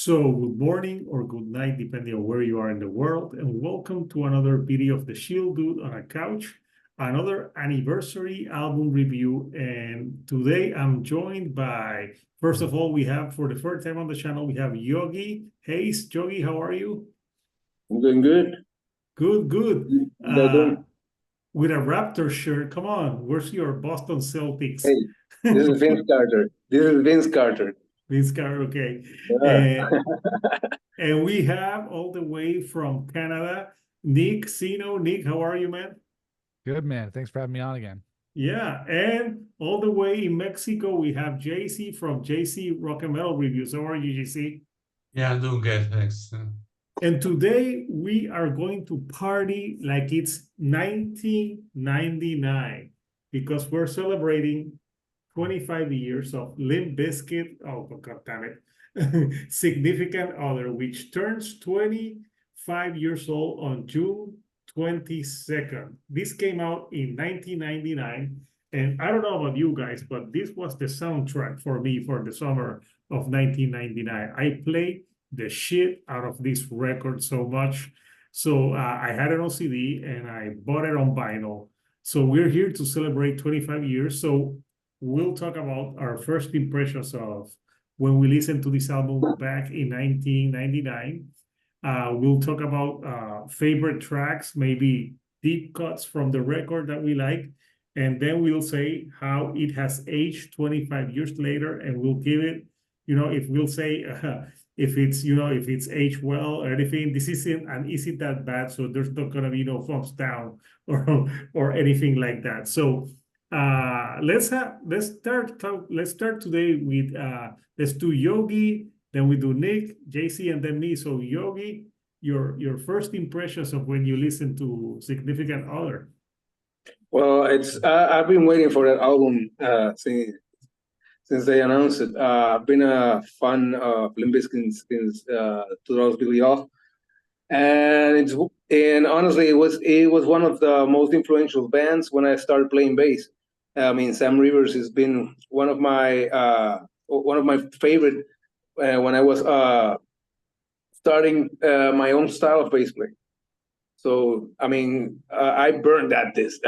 So, good morning or good night, depending on where you are in the world, and welcome to another video of the Shield Dude on a Couch, another anniversary album review. And today I'm joined by, first of all, we have for the first time on the channel, we have Yogi. Hey, Yogi, how are you? I'm doing good. Good, good. You guys Uh, doing? with a Raptor shirt, come on, where's your Boston Celtics? Hey, this is Vince Carter. This is Vince Carter. This guy, okay. Yeah. And we have all the way from Canada, Nick Sino. Nick, how are you, man? Good, man. Thanks for having me on again. Yeah, and all the way in Mexico, we have JC from JC Rock and Metal Reviews. How are you, JC? Yeah, I'm doing good, thanks. And today we are going to party like it's 1999 because we're celebrating 25 years of Limp Bizkit. Oh, God damn it. Significant Other, which turns 25 years old on June 22nd. This came out in 1999. And I don't know about you guys, but this was the soundtrack for me for the summer of 1999. I played the shit out of this record so much. So I had it on CD and I bought it on vinyl. So we're here to celebrate 25 years. So we'll talk about our first impressions of when we listened to this album back in 1999. We'll talk about favorite tracks, maybe deep cuts from the record that we like. And then we'll say how it has aged 25 years later. And we'll give it, if we'll say if it's aged well or anything. This isn't that bad. So there's not going to be no thumbs down or anything like that. So let's start today with let's do Yogi, then we do Nick, JC, and then me. So Yogi, your first impressions of when you listen to Significant Other. Well, it's I've been waiting for that album since they announced it. I've been a fan of Limp Bizkit since 2000 Billy Off, and honestly, it was one of the most influential bands when I started playing bass. I mean, Sam Rivers has been one of my favorite when I was starting my own style of bass playing. So I mean, I burned that disc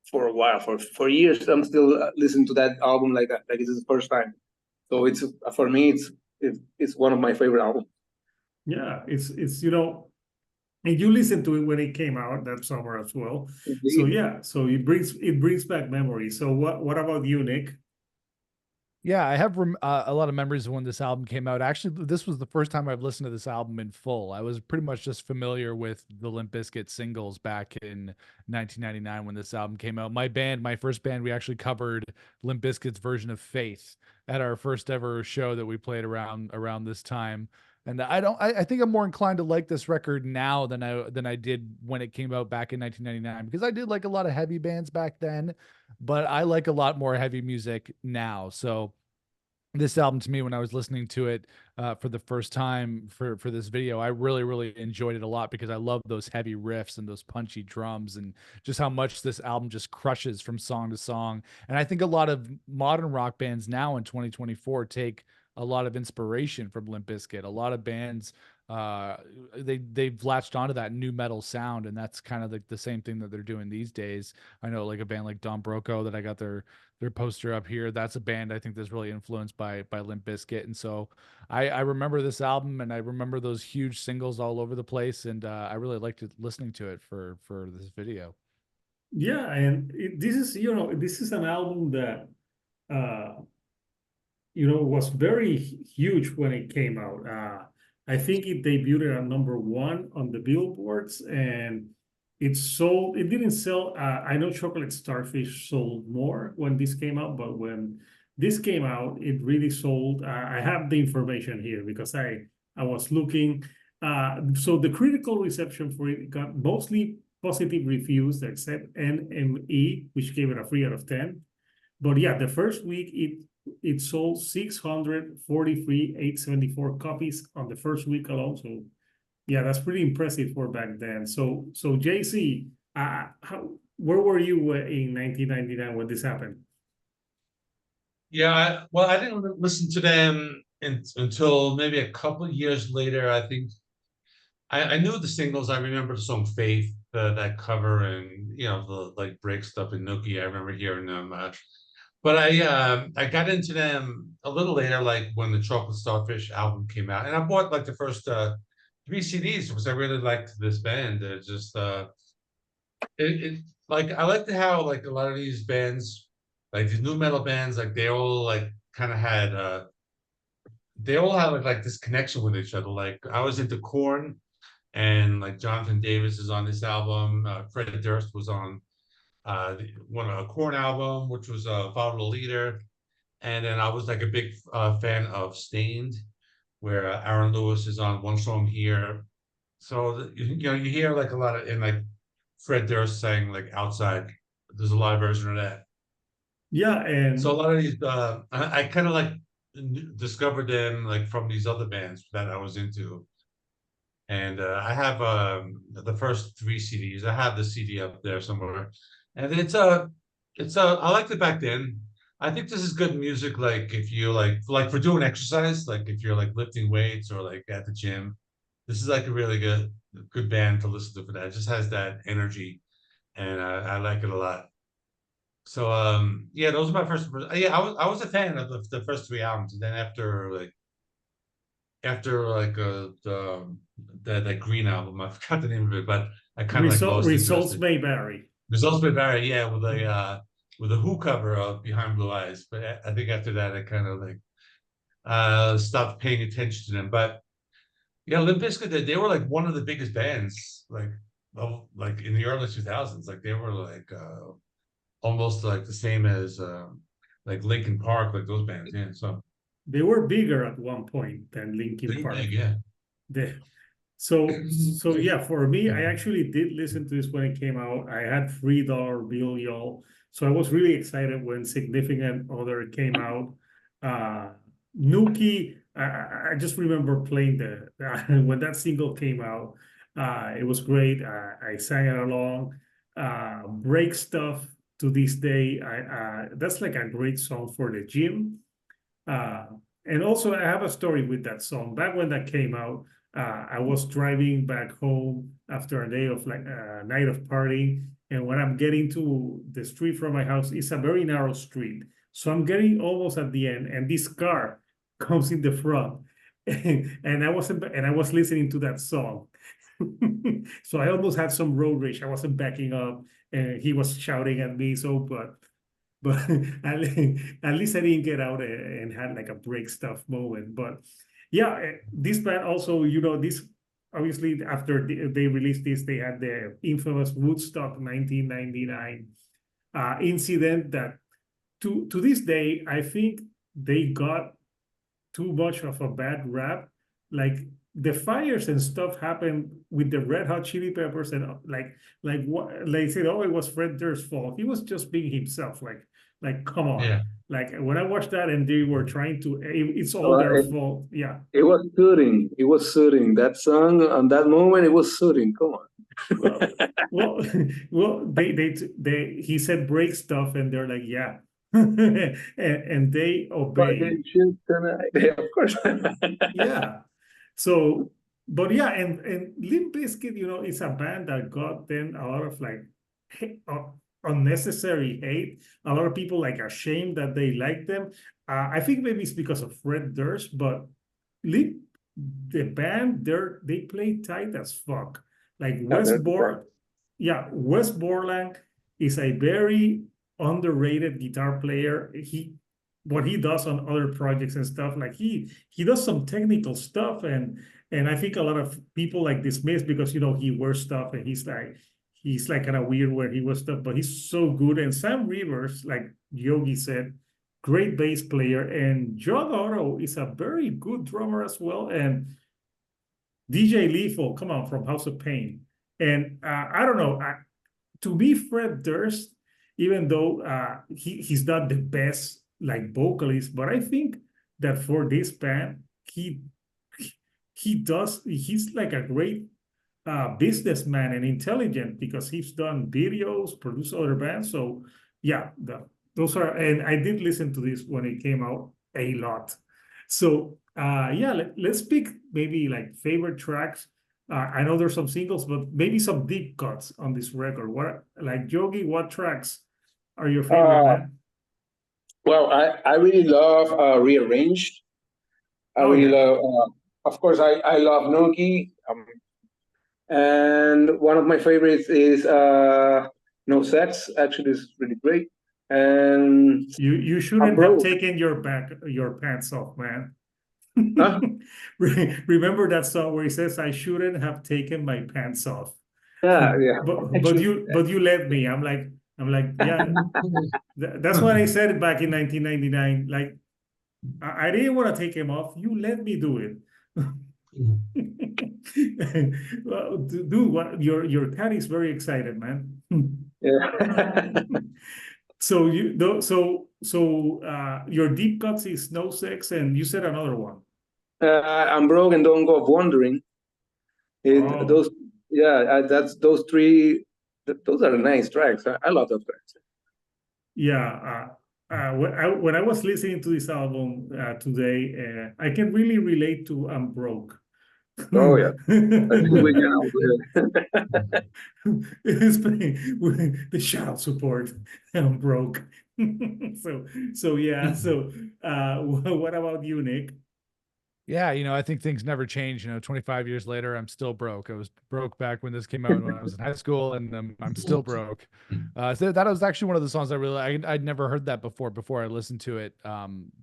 for a while, for years. I'm still listening to that album like it's the first time. So it's for me, it's one of my favorite albums. Yeah, it's and you listened to it when it came out that summer as well. Indeed. So yeah, so it brings back memories. So what about you, Nick? Yeah, I have a lot of memories of when this album came out. Actually, this was the first time I've listened to this album in full. I was pretty much just familiar with the Limp Bizkit singles back in 1999 when this album came out. My first band, we actually covered Limp Bizkit's version of Faith at our first ever show that we played around this time. And I think I'm more inclined to like this record now than I did when it came out back in 1999, because I did like a lot of heavy bands back then, but I like a lot more heavy music now. So this album, to me, when I was listening to it for the first time for this video, I really enjoyed it a lot because I love those heavy riffs and those punchy drums and just how much this album just crushes from song to song. And I think a lot of modern rock bands now in 2024 take a lot of inspiration from Limp Bizkit. A lot of bands they've latched onto that new metal sound, and that's kind of the same thing that they're doing these days. I know like a band like Don Broco that I got their poster up here. That's a band I think that's really influenced by Limp Bizkit. And so I remember this album, and I remember those huge singles all over the place, and I really liked listening to it for this video. Yeah, and this is an album that was very huge when it came out. I think it debuted at #1 on the billboards, and it didn't sell. I know Chocolate Starfish sold more when this came out, but when this came out, it really sold. I have the information here because I was looking. So the critical reception for it got mostly positive reviews, except NME, which gave it a 3 out of 10. But yeah, the first week it sold 643,874 copies on the first week alone. So yeah, that's pretty impressive for back then. So JC, where were you in 1999 when this happened? Yeah, well, I didn't listen to them until maybe a couple of years later. I think I knew the singles. I remember the song "Faith," that cover, and the like break stuff in Nookie. I remember hearing them. But I got into them a little later, like when the Chocolate Starfish album came out, and I bought like the first three CDs because I really liked this band. It just like I liked how like a lot of these bands, like these new metal bands, like they all like kind of had they all had like this connection with each other. Like I was into Korn, and like Jonathan Davis is on this album. Fred Durst was on a Korn album, which was Follow the Leader. And then I was like a big fan of Stained, where Aaron Lewis is on one song here. So you hear like a lot of, and like Fred Durst saying like Outside. There's a live version of that. Yeah, and So a lot of these, I kind of like discovered them like from these other bands that I was into. And I have the first three CDs. I have the CD up there somewhere, and I liked it back then. I think this is good music. Like if you like for doing exercise, like if you're like lifting weights or like at the gym, this is like a really good band to listen to for that. It just has that energy, and I like it a lot. So yeah, those are my first. Yeah, I was a fan of the first three albums, and then after like that Green album, I forgot the name of it, but I kind of like lost results interest. may vary. Results may vary, yeah, with a Who cover of Behind Blue Eyes. But I think after that, I kind of like stopped paying attention to them. But yeah, Limp Bizkit, they were like one of the biggest bands, like in the early 2000s. Like they were like almost like the same as like Linkin Park, like those bands. Yeah, so They were bigger at one point than Linkin they were Park. big, yeah. So yeah, for me, I actually did listen to this when it came out. I had $3 bill, y'all. So I was really excited when Significant Other came out. Nuki, I just remember playing when that single came out. It was great. I sang it along. Break Stuff to this day. That's like a great song for the gym. And also, I have a story with that song. Back when that came out, I was driving back home after a day of like a night of partying. And when I'm getting to the street from my house, it's a very narrow street. So I'm getting almost at the end, and this car comes in the front. And I was listening to that song. So I almost had some road rage. I wasn't backing up, and he was shouting at me. But at least I didn't get out and had like a break stuff moment. But yeah, this band also, this obviously after they released this, they had the infamous Woodstock 1999 incident that to this day, I think they got too much of a bad rap. Like the fires and stuff happened with the Red Hot Chili Peppers, and like what they said, oh, it was Fred Durst's fault. He was just being himself. Like come on. Yeah. Like when I watched that and they were trying to, it's all their fault. Yeah. It was suiting. It was suiting. That song on that moment, it was suiting. Come on. Well, he said break stuff, and they're like, yeah. and they obey. Tonight. Of course. Yeah. So, but yeah, and Limp Bizkit, it's a band that got then a lot of like unnecessary hate. A lot of people like ashamed that they like them. I think maybe it's because of Fred Durst, but the band, they play tight as fuck. Like Wes Borland is a very underrated guitar player. What he does on other projects and stuff, like he does some technical stuff, and I think a lot of people like dismiss because he wears stuff and he's like kind of weird where he wears stuff, but he's so good. And Sam Rivers, like Yogi said, great bass player, and John Otto is a very good drummer as well, and DJ Lethal, come on, from House of Pain. And I don't know, to me, Fred Durst, even though he's not the best like vocalist, but I think that for this band, he's like a great businessman and intelligent, because he's done videos, produced other bands. So yeah, those are, and I did listen to this when it came out a lot. So yeah, let's pick maybe like favorite tracks. I know there's some singles, but maybe some deep cuts on this record. What, like Yogi, what tracks are your favorite, Uh, man? well, I really love Rearranged. I Oh really yeah. love, of course, I love Noki. And one of my favorites is No Sex. Actually, is really great. And You I'm shouldn't have broke. taken your pants off, man. Huh? Remember that song where he says, "I shouldn't have taken my pants off," Yeah, yeah. but you let me. I'm like, yeah. That's what I said back in 1999. Like, I didn't want to take him off. You let me do it. Well, dude, what your cat is very excited, man. Yeah. So your deep cuts is No Sex, and you said another one. I'm broke and don't go wandering. Oh, Those, yeah, that's those three. Those are nice tracks. I love those tracks. yeah. When I was listening to this album today, I can really relate to "I'm Broke." Oh yeah, I think we can. It's with the child support. I'm broke. So yeah. So what about you, Nick? Yeah, I think things never change. 25 years later, I'm still broke. I was broke back when this came out when I was in high school, and I'm still broke. So that was actually one of the songs I'd never heard that before I listened to it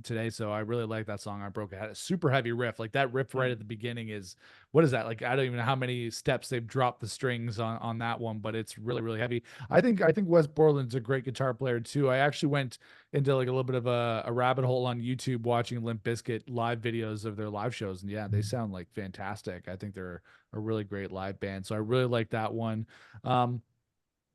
today. So I really like that song. I broke. It had a super heavy riff. Like that riff right at the beginning is, what is that? Like I don't even know how many steps they've dropped the strings on that one, but it's really really heavy. I think Wes Borland's a great guitar player too. I actually went into like a little bit of a rabbit hole on YouTube watching Limp Bizkit live videos of their live shows, and yeah, they sound like fantastic. I think they're a really great live band, so I really like that one. Um,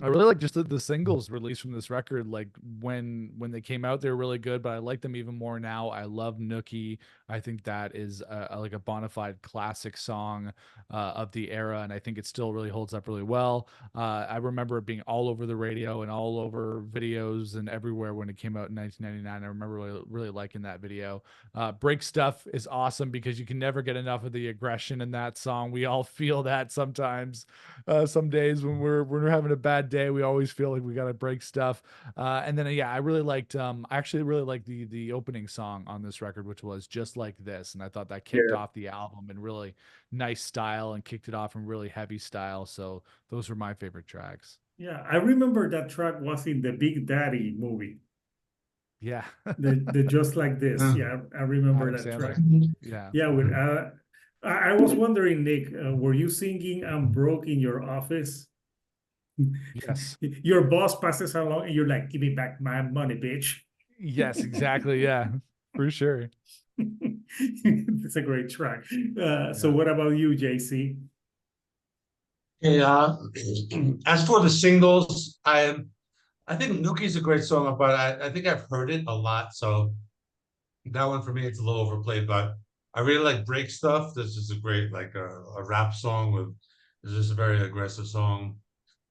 I really like just the singles released from this record. Like when they came out, they were really good, but I like them even more now. I love Nookie. I think that is like a bona fide classic song of the era, and I think it still really holds up really well. I remember it being all over the radio and all over videos and everywhere when it came out in 1999. I remember really liking that video. Break Stuff is awesome because you can never get enough of the aggression in that song. We all feel that sometimes. Some days when we're having a bad day, we always feel like we gotta break stuff. And then yeah, I actually really liked the opening song on this record, which was Just Like This, and I thought that kicked Yeah, off the album in really nice style and kicked it off in really heavy style. So those were my favorite tracks. Yeah, I remember that track was in the Big Daddy movie. Yeah. The Just Like This. Yeah, I remember Adam that Sandler. track. Yeah. Yeah, I was wondering, Nick, were you singing "I'm Broke" in your office? Yes. Your boss passes along, and you're like, "Give me back my money, bitch." Yes, exactly. Yeah, for sure. It's a great track. So Yeah. what about you, JC? Yeah. As for the singles, I think Nuki's a great song, but I think I've heard it a lot. So that one for me, it's a little overplayed, but I really like Break Stuff. This is a great, like a rap song with, this is a very aggressive song.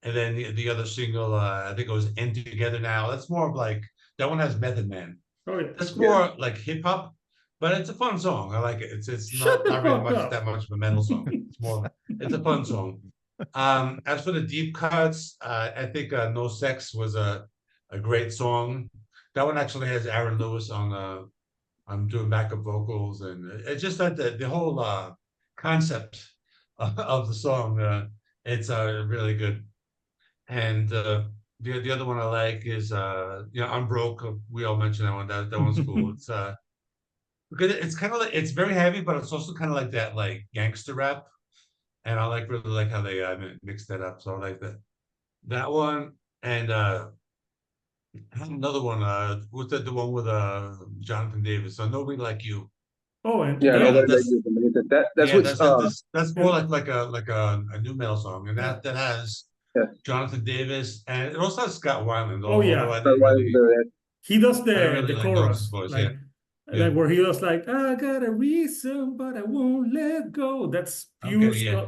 And then the other single, I think it was End Together Now. That's more of like, that one has Method Man. Oh, yeah. That's yeah, more like hip hop, but it's a fun song. I like it. It's Shut the not really fuck much up. that much of a metal song. It's more, it's a fun song. As for the deep cuts, I think No Sex was a great song. That one actually has Aaron Lewis on doing backup vocals, and it's just that the whole concept of the song, it's really good. And the other one I like is I'm broke. We all mentioned that one. That one's cool. It's because it's kind of like, it's very heavy, but it's also kind of like that like gangster rap, and I really like how they mix that up. So I like that one. And I have another one. What's that? The one with Jonathan Davis. So Nobody Like You. Oh, yeah. Yeah, Nobody like that's you. That's yeah, what's that's more and like a new metal song, and yeah. that has yeah. Jonathan Davis, and it also has Scott Weiland. Oh, Although yeah. That He does I didn't the really like know his chorus, voice. Yeah, like yeah. where he does like, "I got a reason, but I won't let go." That's Okay, yeah.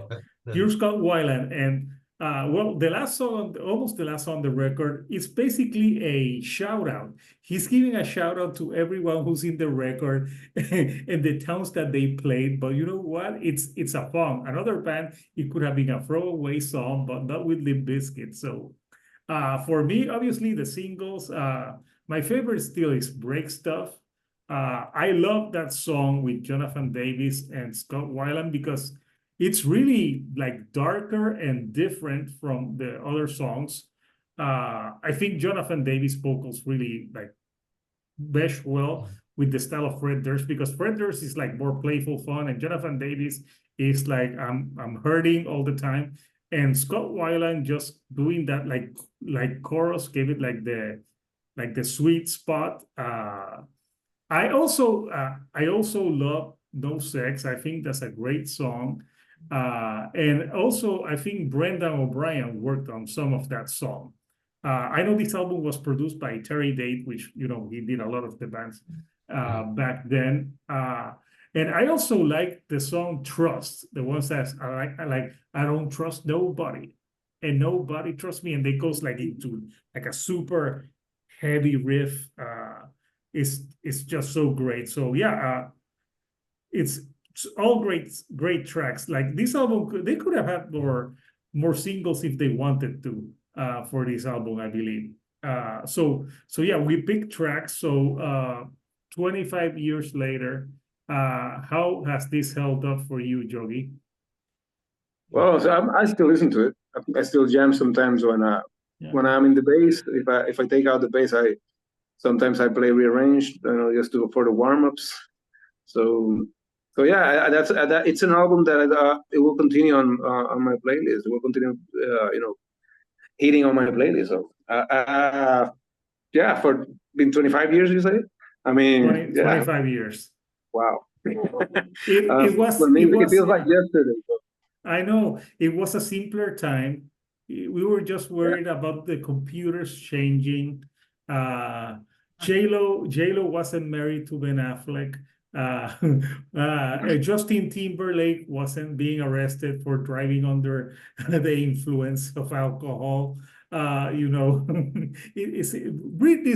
pure Scott Weiland. And well, the last song, almost the last song on the record, is basically a shout out. He's giving a shout out to everyone who's in the record and the towns that they played. But you know what? It's a fun. Another band, it could have been a throwaway song, but not with Limp Bizkit. So for me, obviously the singles, my favorite still is Break Stuff. I love that song with Jonathan Davis and Scott Weiland because it's really like darker and different from the other songs. I think Jonathan Davis vocals really like mesh well with the style of Fred Durst because Fred Durst is like more playful fun and Jonathan Davis is like I'm hurting all the time. And Scott Weiland just doing that like chorus gave it like the sweet spot. I also love No Sex. I think that's a great song. And also, I think Brendan O'Brien worked on some of that song. I know this album was produced by Terry Date, which, you know, he did a lot of the bands back then. And I also like the song Trust, the ones that I don't trust nobody and nobody trusts me. And they goes like into like a super heavy riff. It's just so great. So yeah, it's all great tracks. Like this album, they could have had more singles if they wanted to for this album, I believe. So yeah, we picked tracks. So 25 years later, how has this held up for you, Jogi? Well, so I still listen to it. I still jam sometimes when I'm in the bass. If I take out the bass, sometimes I play rearranged, just for the warm-ups. So yeah, it's an album that it will continue on my playlist. It will continue, hitting on my playlist. So yeah, for been 25 years, you say? I mean, 25 years. Wow. It was. For me, it feels like yesterday. So. I know it was a simpler time. We were just worried about the computers changing. J-Lo wasn't married to Ben Affleck. Justin Timberlake wasn't being arrested for driving under the influence of alcohol. Britney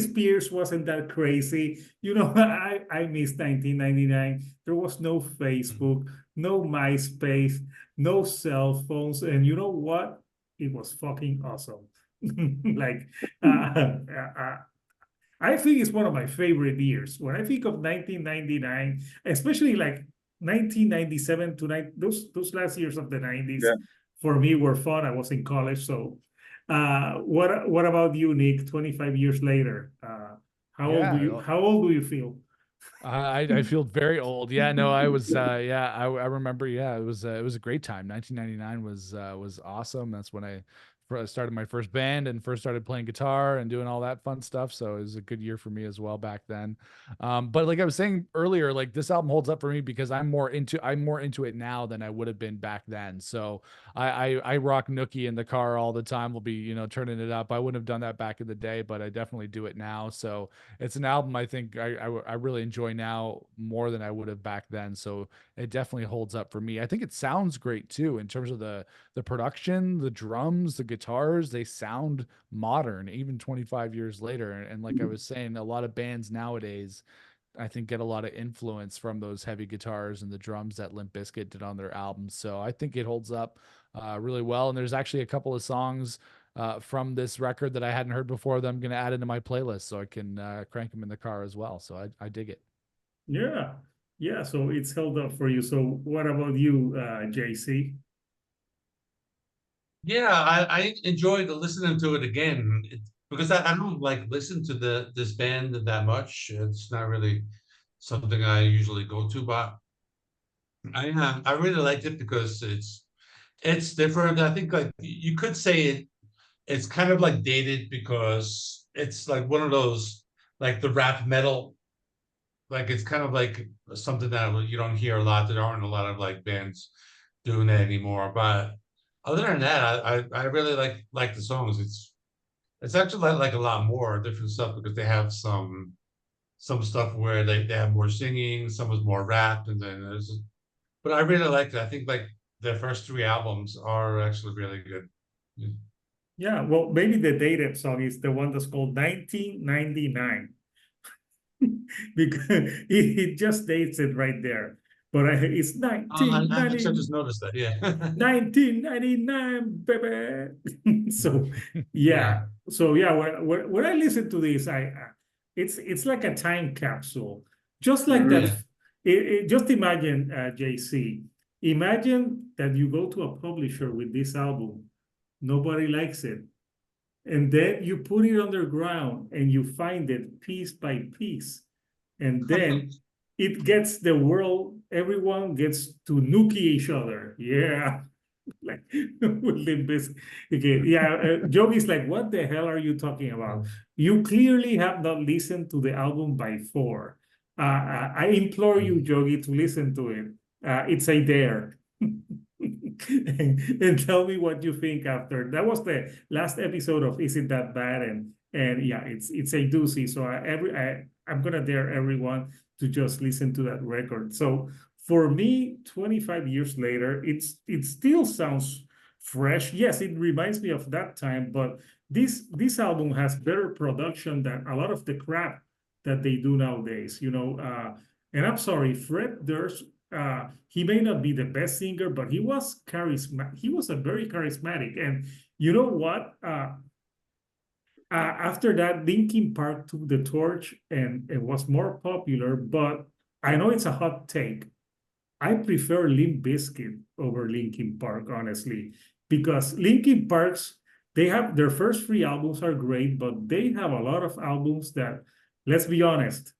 Spears wasn't that crazy. I miss 1999. There was no Facebook, no MySpace, no cell phones, and you know what? It was fucking awesome. I think it's one of my favorite years. When I think of 1999, especially like 1997 to those last years of the 90s, for me were fun. I was in college. So what about you, Nick, 25 years later? How old do you feel? I feel very old. Yeah, no, I was I remember, it was a great time. 1999 was awesome. That's when I started my first band and first started playing guitar and doing all that fun stuff. So it was a good year for me as well back then. But like I was saying earlier, like this album holds up for me because I'm more into it now than I would have been back then. So I rock Nookie in the car all the time. We'll be, turning it up. I wouldn't have done that back in the day, but I definitely do it now. So it's an album I think I really enjoy now more than I would have back then. So it definitely holds up for me. I think it sounds great too in terms of the production, the drums, the guitars. They sound modern even 25 years later. And like I was saying, a lot of bands nowadays I think get a lot of influence from those heavy guitars and the drums that Limp Bizkit did on their albums. So I think it holds up really well. And there's actually a couple of songs from this record that I hadn't heard before that I'm going to add into my playlist so I can crank them in the car as well. So I dig it. Yeah. So it's held up for you. So what about you, JC? Yeah, I enjoyed listening to it again because I don't like listen to this band that much. It's not really something I usually go to, but I really liked it because it's different. I think like you could say it's kind of like dated because it's like one of those like the rap metal, like it's kind of like something that you don't hear a lot. There aren't a lot of like bands doing that anymore, but other than that, I really like the songs. It's actually like a lot more different stuff because they have some stuff where they have more singing, some is more rap, and then but I really liked it. I think like their first three albums are actually really good. Yeah, well, maybe the dated song is the one that's called 1999. Because it just dates it right there. But it's I actually 1990, just noticed that. Yeah. 1999, baby. So Yeah. yeah, so yeah, when I listen to this, it's like a time capsule, just like that. Yeah. Just imagine, JC, imagine that you go to a publisher with this album, nobody likes it, and then you put it underground and you find it piece by piece, and then it gets the world, everyone gets to nuke each other. Yeah. Like with Limp Bizkit. Okay, yeah. Joey's like, what the hell are you talking about? You clearly have not listened to the album by four. I implore you, Jogi, to listen to it. It's a dare. And tell me what you think after. That was the last episode of Is It That Bad? And yeah, it's a doozy. So I'm gonna dare everyone to just listen to that record. So for me, 25 years later, it still sounds fresh. Yes, it reminds me of that time, but this album has better production than a lot of the crap that they do nowadays. And I'm sorry, Fred Durst. He may not be the best singer, but he was charismatic. He was a very charismatic. And you know what? After that, Linkin Park took the torch and it was more popular. But I know it's a hot take. I prefer Limp Bizkit over Linkin Park, honestly, because Linkin Park's they have their first three albums are great, but they have a lot of albums that, let's be honest,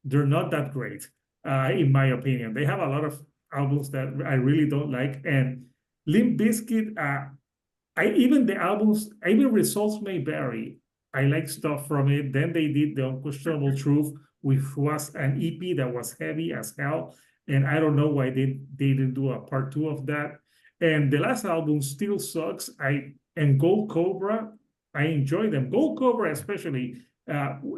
they're not that great, in my opinion. They have a lot of albums that I really don't like, and Limp Bizkit, even the albums, even Results May Vary. I like stuff from it. Then they did The Unquestionable Truth, which was an EP that was heavy as hell. And I don't know why they didn't do a part two of that. And the last album still sucks. And Gold Cobra, I enjoy them. Gold Cobra especially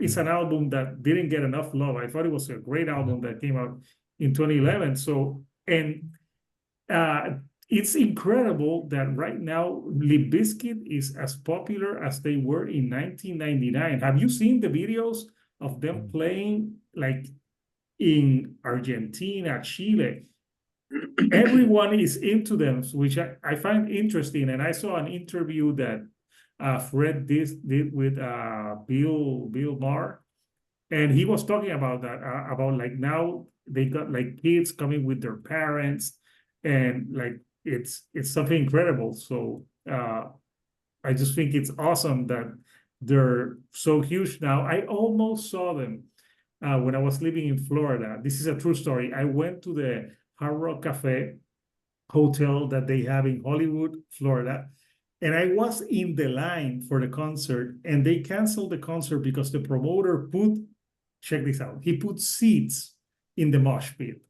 is an album that didn't get enough love. I thought it was a great album that came out in 2011. So, and it's incredible that right now Limp Bizkit is as popular as they were in 1999. Have you seen the videos of them playing like in Argentina, Chile? Everyone is into them, which I find interesting. And I saw an interview that Fred did with Bill Maher, and he was talking about that, about like now they got like kids coming with their parents, and like it's something incredible. So I just think it's awesome that they're so huge now. I almost saw them when I was living in Florida. This is a true story. I went to the Hard Rock Cafe hotel that they have in Hollywood, Florida, and I was in the line for the concert, and they canceled the concert because the promoter check this out, he put seats in the mosh pit.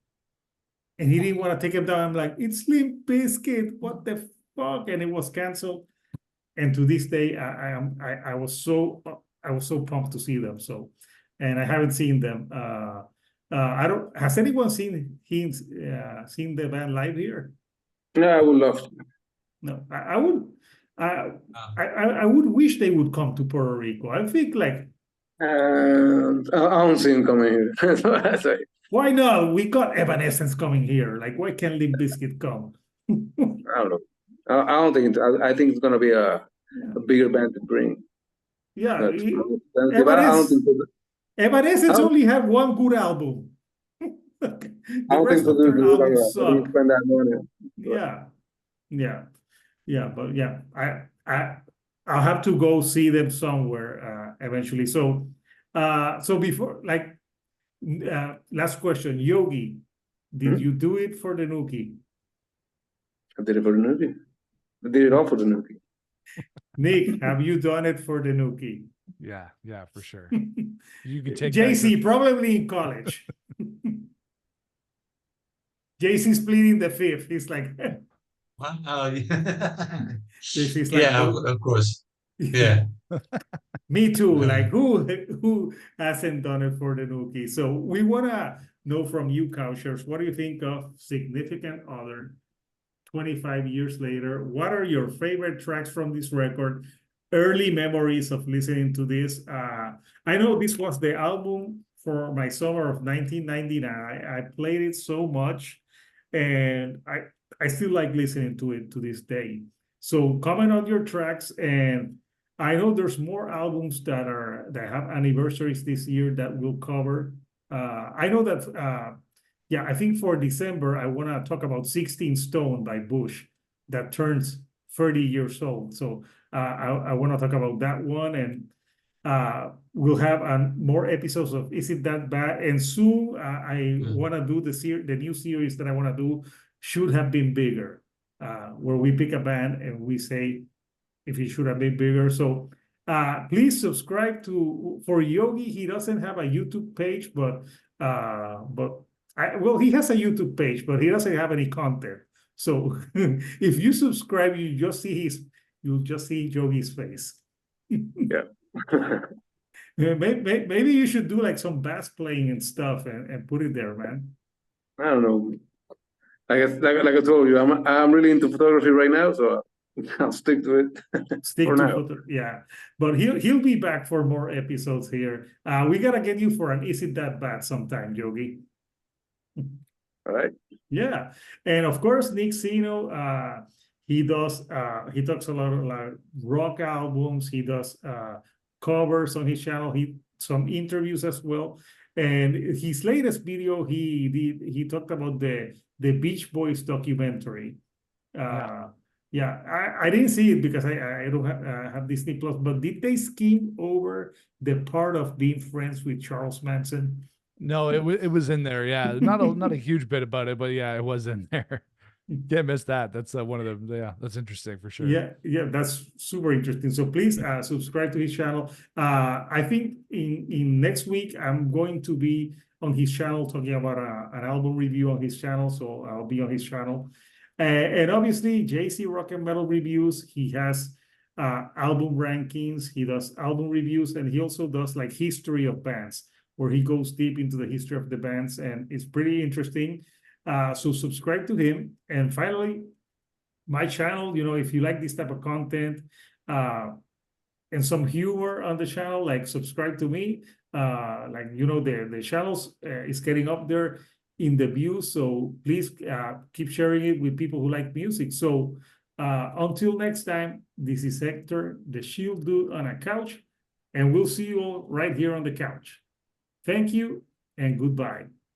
And he didn't want to take them down. I'm like, it's Limp Bizkit, what the fuck? And it was canceled. And to this day, I was so pumped to see them. So, and I haven't seen them. Has anyone seen the band live here? No, I would love to. No, I would wish they would come to Puerto Rico. I think like I don't see him coming here. So why not? We got Evanescence coming here. Like, why can't Limp Bizkit come? I don't know. I don't think I think it's gonna be a bigger band to bring. Yeah, Evanescence only have one good album. I don't think so. Spend that money. Yeah, but yeah, I'll have to go see them somewhere eventually. So, before like last question, Yogi, did you do it for the Nuki? I did it for the Nuki. I did it all for the Nuki. Nick, have you done it for the Nuki? Yeah, for sure. You can take JC, probably in college. JC's pleading the fifth. He's like, JC's like, yeah, of course. Yeah. Me too. Like, who hasn't done it for the Nuki? So we want to know from you, Couchers, what do you think of Significant Other 25 years later. What are your favorite tracks from this record? Early memories of listening to this. I know this was the album for my summer of 1999. I played it so much, and I still like listening to it to this day. So comment on your tracks, and I know there's more albums that have anniversaries this year that we'll cover. I know that yeah, I think for December I want to talk about 16 Stone by Bush that turns 30 years old. So I want to talk about that one, and we'll have more episodes of Is It That Bad? And soon I want to do the new series that I want to do, Should Have Been Bigger, where we pick a band and we say if it should have been bigger. So please subscribe for Yogi. He doesn't have a YouTube page, but well, he has a YouTube page, but he doesn't have any content. So if you subscribe, you'll just see Yogi's face. Yeah. Maybe you should do like some bass playing and stuff and put it there, man. I don't know. Like I told you, I'm really into photography right now, so I'll stick to it. Stick to photo, yeah. But he'll be back for more episodes here. We gotta get you for an Is It That Bad sometime, Yogi. All right. Yeah, and of course Nick Sino, he talks a lot of like rock albums. He does covers on his channel. Some interviews as well. And his latest video, he talked about the Beach Boys documentary. Yeah, I didn't see it because I don't have Disney Plus. But did they skim over the part of being friends with Charles Manson? No, it was in there. Yeah, not a huge bit about it, but yeah, it was in there. Can't miss that. That's one of the that's interesting for sure. Yeah, that's super interesting. So please subscribe to his channel. I think in next week I'm going to be on his channel talking about an album review on his channel. So I'll be on his channel, and obviously JC Rock and Metal Reviews. He has album rankings. He does album reviews, and he also does like history of bands, where he goes deep into the history of the bands, and it's pretty interesting. So subscribe to him. And finally, my channel, if you like this type of content and some humor on the channel, like subscribe to me. The channels is getting up there in the views. So please keep sharing it with people who like music. So until next time, this is Hector, the Shield Dude on a couch, and we'll see you all right here on the couch. Thank you and goodbye.